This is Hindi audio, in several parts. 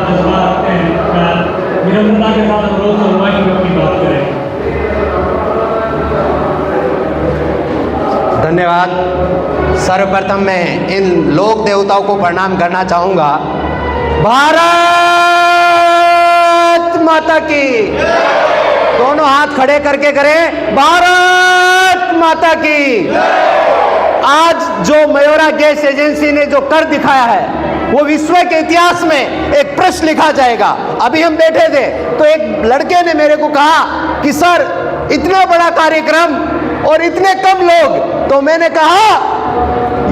जज्बा रखते हैं, मैं विनम्रता के साथ अनुरोध करूँगा कि अपनी बात करें। धन्यवाद। सर्वप्रथम मैं इन लोक देवताओं को प्रणाम करना चाहूँगा। भारत माता की, दोनों हाथ खड़े करके करें, भारत माता की। आज जो मयूरा गैस एजेंसी ने जो कर दिखाया है वो विश्व के इतिहास में एक पृष्ठ लिखा जाएगा। अभी हम बैठे थे तो एक लड़के ने मेरे को कहा कि सर इतना बड़ा कार्यक्रम और इतने कम लोग, तो मैंने कहा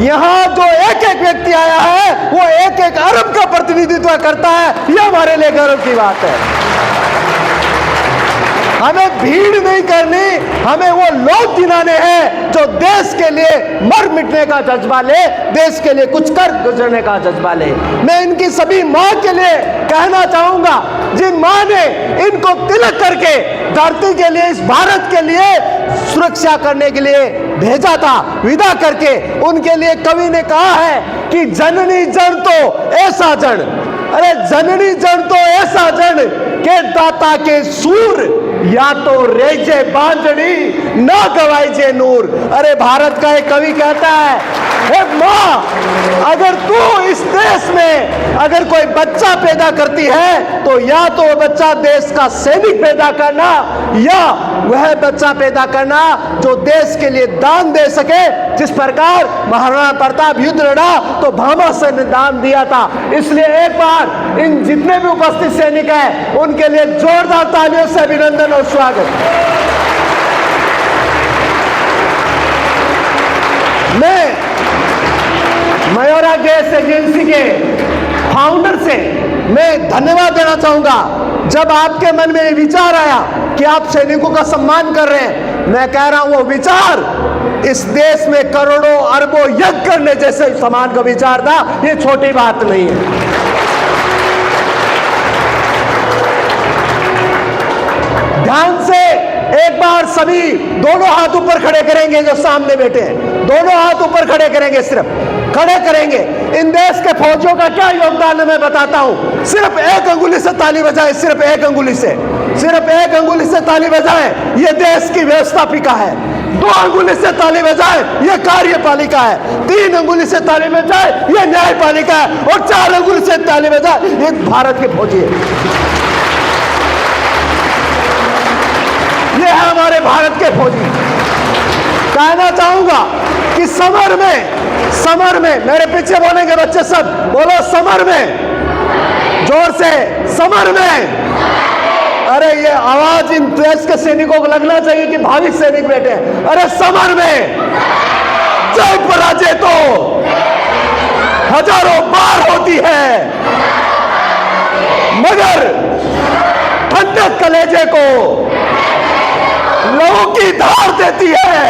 यहां जो एक एक व्यक्ति आया है वो एक एक अरब का प्रतिनिधित्व करता है, यह हमारे लिए गर्व की बात है। हमें भीड़ नहीं करनी, हमें वो लोग गिनाने हैं जो देश के लिए मर मिटने का जज्बा ले, देश के लिए कुछ कर गुजरने का जज्बा ले। मैं इनकी सभी माँ के लिए कहना चाहूंगा, जिन माँ ने इनको तिलक करके धरती के लिए, इस भारत के लिए सुरक्षा करने के लिए भेजा था, विदा करके, उनके लिए कवि ने कहा है कि जननी जन तो ऐसा जन, अरे जननी जन तो ऐसा जन के दाता के सूर, या तो रेजे बांझड़ी ना गवाईजे नूर। अरे भारत का एक कवि कहता है, हे माँ, अगर तू इस देश में अगर कोई बच्चा पैदा करती है तो या तो वह बच्चा देश का सैनिक पैदा करना, या वह बच्चा पैदा करना जो देश के लिए दान दे सके। जिस प्रकार महाराणा प्रताप युद्ध लड़ा तो भामाशाह ने दान दिया था। इसलिए एक बार इन जितने भी उपस्थित सैनिक हैं उनके लिए जोरदार तालियों से अभिनंदन और स्वागत। मैं मयूरा गैस एजेंसी के फाउंडर से मैं धन्यवाद देना चाहूंगा। जब आपके मन में विचार आया कि आप सैनिकों का सम्मान कर रहे हैं, मैं कह रहा हूं वो विचार इस देश में करोड़ों अरबों यज्ञ करने जैसे समान का विचार था, ये छोटी बात नहीं है। ध्यान से एक बार सभी दोनों हाथ ऊपर खड़े करेंगे, जो सामने बैठे हैं दोनों हाथ ऊपर खड़े करेंगे, सिर्फ खड़े करेंगे। इन देश के फौजियों का क्या योगदान है मैं बताता हूं। सिर्फ एक अंगुली से ताली बजाए, सिर्फ एक अंगुली से, सिर्फ एक अंगुली से ताली बजाए, ये देश की व्यवस्थापिका है। 2 अंगुली से ताली बजाए, ये कार्यपालिका है। 3 अंगुली से ताली बजाए, ये न्यायपालिका है। और 4 अंगुली से ताली बजाए, ये भारत के फौजी है। ये है हमारे भारत के फौजी। कहना चाहूंगा कि समर में मेरे पीछे बोलेंगे बच्चे सब, बोलो समर में, जोर से, समर में। अरे ये आवाज इन देश के सैनिकों को लगना चाहिए कि भावी सैनिक बैठे हैं। अरे समर में जय पराजय तो हजारों बार होती है, मगर ठंडे कलेजे को लहू की धार देती है।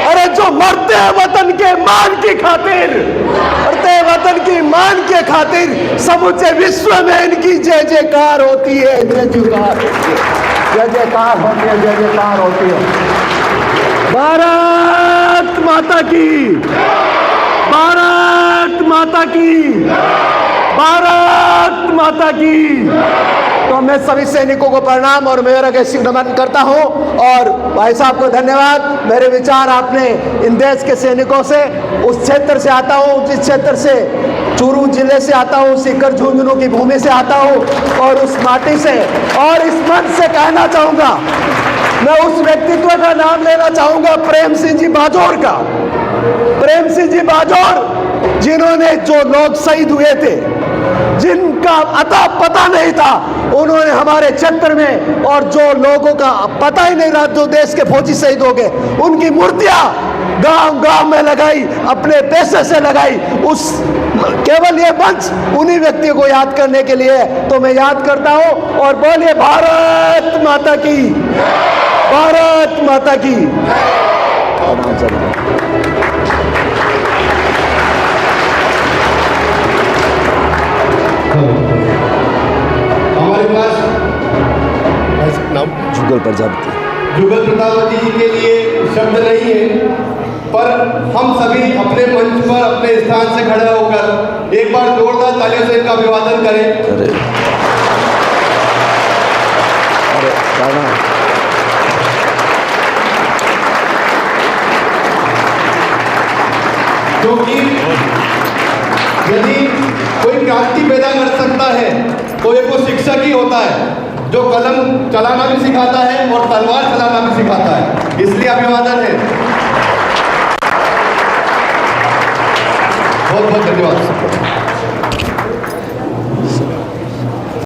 अरे जो मरते हैं वतन के मान की खातिर, मरते हैं वतन की मान के खातिर, समूचे विश्व में इनकी जय जयकार होती है, जय जयकार होती है, जय जयकार होती है, जय जयकार होती है। भारत माता की, भारत माता की, भारत माता की। तो मैं सभी सैनिकों को प्रणाम और मेरा कैसी नमन करता हूं। और भाई साहब को धन्यवाद। मेरे विचार आपने इन देश के सैनिकों से, उस क्षेत्र से आता हूं जिस क्षेत्र से, चूरू जिले से आता हूं, सीकर झुंझुनू की भूमि से आता हूं, और उस माटी से और इस मन से कहना चाहूंगा, मैं उस व्यक्तित्व का नाम लेना चाहूंगा, प्रेम सिंह जी बाजौर का। प्रेम सिंह जी बाजौर, जिन्होंने, जो लोग शहीद हुए थे, जिनका अता पता नहीं था, उन्होंने हमारे क्षेत्र में, और जो लोगों का पता ही नहीं रहा, जो देश के फौजी शहीद हो गए, उनकी मूर्तियां गांव-गांव में लगाई, अपने पैसे से लगाई। उस केवल ये मंच उन्हीं व्यक्तियों को याद करने के लिए, तो मैं याद करता हूं। और बोलिए भारत माता की, भारत माता की। हमारे पास जुगल प्रजापति, जुगल प्रजापति जी के लिए शब्द नहीं है, पर हम सभी अपने मंच पर अपने स्थान से खड़े होकर एक बार जोरदार तालियों से का अभिवादन करें। अरे अरे राणा क्योंकि यदि कोई क्रांति पैदा कर सकता है तो ये वो शिक्षक ही होता है जो कलम चलाना भी सिखाता है और तलवार चलाना भी सिखाता है। इसलिए अभिवादन है। बहुत बहुत धन्यवाद।